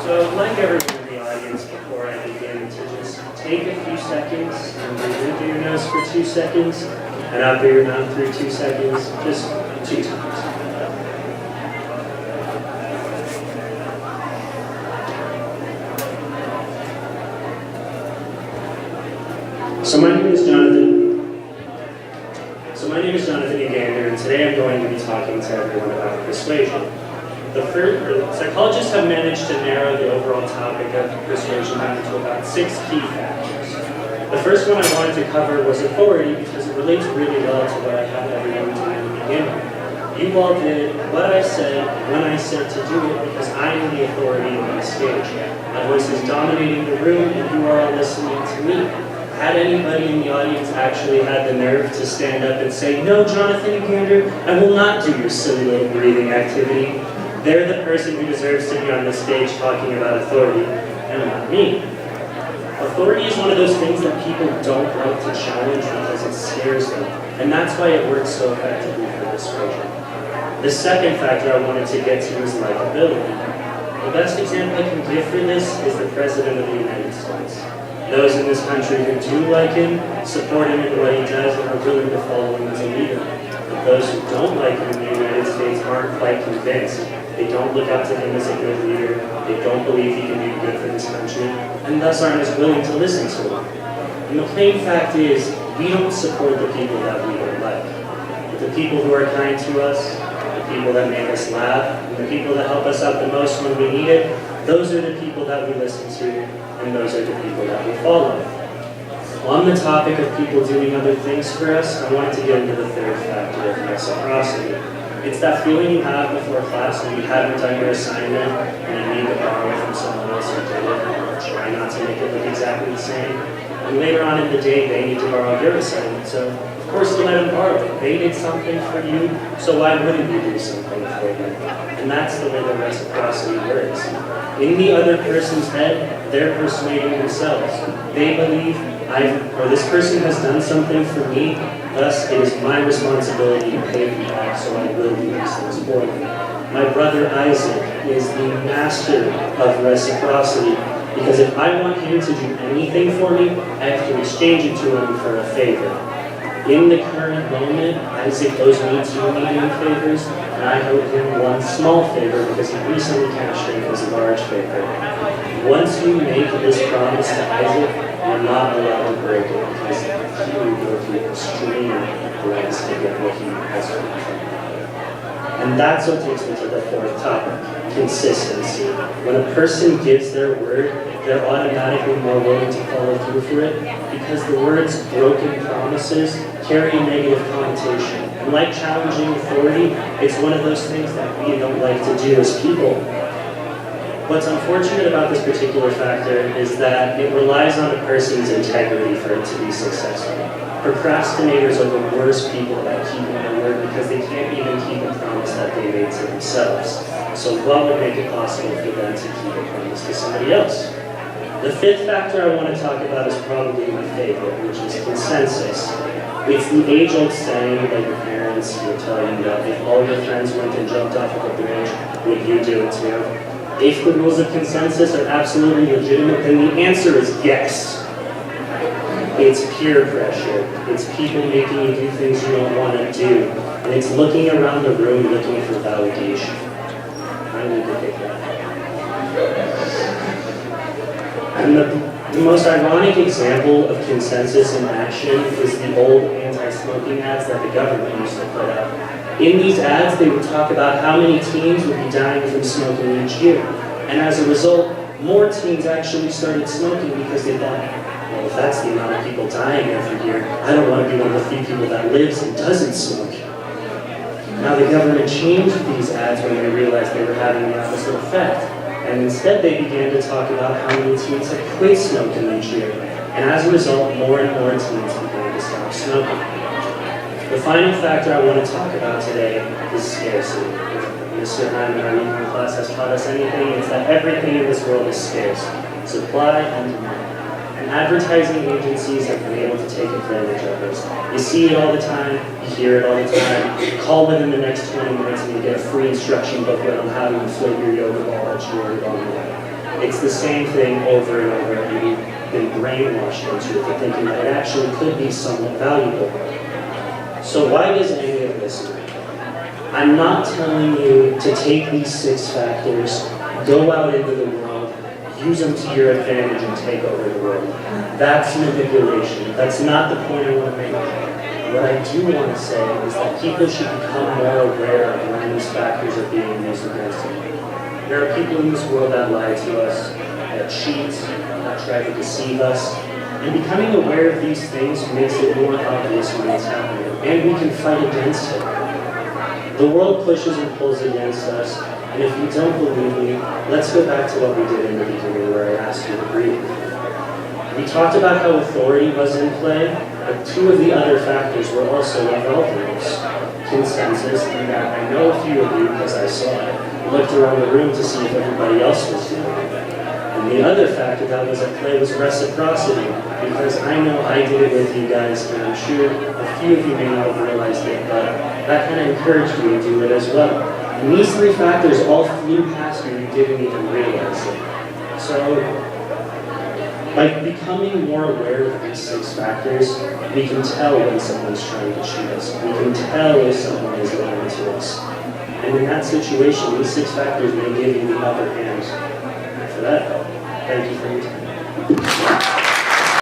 So I'd like everyone in the audience, before I begin, to just take a few seconds and breathe in through your nose for 2 seconds, and out through your mouth through 2 seconds, just 2 times. So my name is Jonathan Egander, and today I'm going to be talking to everyone about persuasion. Psychologists have managed to narrow the overall topic of persuasion down to about 6 key factors. The first one I wanted to cover was authority, because it relates really well to what I had everyone do in the beginning. You all did what I said when I said to do it, because I am the authority on the stage. My voice is dominating the room, and you are all listening to me. Had anybody in the audience actually had the nerve to stand up and say, "No, Jonathan Egander, I will not do your silly little breathing activity"? They're the person who deserves to be on the stage talking about authority, and not me. Authority is one of those things that people don't like to challenge because it scares them, and that's why it works so effectively for persuasion. The second factor I wanted to get to is likability. The best example I can give for this is the President of the United States. Those in this country who do like him, support him in what he does, and are willing to follow him as a leader. But those who don't like him in the United States aren't quite convinced. They don't look up to him as a good leader, they don't believe he can do good for this country, and thus aren't as willing to listen to him. And the plain fact is, we don't support the people that we don't like. But the people who are kind to us, the people that make us laugh, and the people that help us out the most when we need it, those are the people that we listen to, and those are the people that we follow. On the topic of people doing other things for us, I wanted to get into the third factor of reciprocity. It's that feeling you have before class when you haven't done your assignment and you need to borrow it from someone else who did it, or try not to make it look exactly the same. And later on in the day, they need to borrow your assignment, so of course you let them borrow it. They did something for you, so why wouldn't you do something for them? And that's the way that reciprocity works. In the other person's head, they're persuading themselves. They believe, this person has done something for me, thus it is my responsibility to pay them back, so I will do these things for them. My brother Isaac is the master of reciprocity, because if I want him to do anything for me, I have to exchange it to him for a favor. In the current moment, Isaac owes me 2 medium favors, and I owe him 1 small favor because he recently cashed in his large favor. Once you make this promise to Isaac, you're not allowed to break it because he will go through extreme lengths to get what he has from you. And that's what takes me to the fourth topic, consistency. When a person gives their word, they're automatically more willing to follow through for it because the words broken promises carry a negative connotation. And like challenging authority, it's one of those things that we don't like to do as people. What's unfortunate about this particular factor is that it relies on a person's integrity for it to be successful. Procrastinators are the worst people about keeping their word because they can't even keep a promise that they made to themselves. So what would make it possible for them to keep a promise to somebody else? The fifth factor I want to talk about is probably my favorite, which is consensus. It's the age-old saying that your parents will tell you that if all your friends went and jumped off of a bridge, would you do it too? If the rules of consensus are absolutely legitimate, then the answer is yes. It's peer pressure. It's people making you do things you don't want to do. And it's looking around the room looking for validation. I need to pick that. And the most ironic example of consensus in action is the old anti-smoking ads that the government used to put out. In these ads, they would talk about how many teens would be dying from smoking each year. And as a result, more teens actually started smoking because they thought, well, if that's the amount of people dying every year, I don't want to be one of the few people that lives and doesn't smoke. Now the government changed these ads when they realized they were having the opposite effect. And instead they began to talk about how many teens had quit smoking each year. And as a result, more and more teens began to stop smoking. The final factor I want to talk about today is scarcity. If Mr. Hyman, our econ class, has taught us anything, it's that everything in this world is scarce. Supply and demand. And advertising agencies have been able to take advantage of this. You see it all the time, you hear it all the time. You call within the next 20 minutes and you get a free instruction booklet on how to inflate your yoga ball that you ordered online. It's the same thing over and over, and we've been brainwashed into it, thinking that it actually could be somewhat valuable. So why does any of this matter? I'm not telling you to take these 6 factors, go out into the world, use them to your advantage and take over the world. That's manipulation. That's not the point I want to make. What I do want to say is that people should become more aware of when these factors are being used against them. There are people in this world that lie to us, that cheat, that try to deceive us, and becoming aware of these things makes it more obvious when it's happening, and we can fight against it. The world pushes and pulls against us, and if you don't believe me, let's go back to what we did in the beginning where I asked you to breathe. We talked about how authority was in play, but 2 of the other factors were also involved in this. Consensus, and that I know a few of you because I saw it. I looked around the room to see if everybody else was doing it. And the other factor that was at play was reciprocity, because I know I did it with you guys, and I'm sure a few of you may not have realized it, but that kind of encouraged me to do it as well. And these 3 factors all flew past you and you didn't even realize it. So, by becoming more aware of these 6 factors, we can tell when someone's trying to cheat us. We can tell if someone is lying to us. And in that situation, these 6 factors may give you the upper hand. For that, thank you for your time.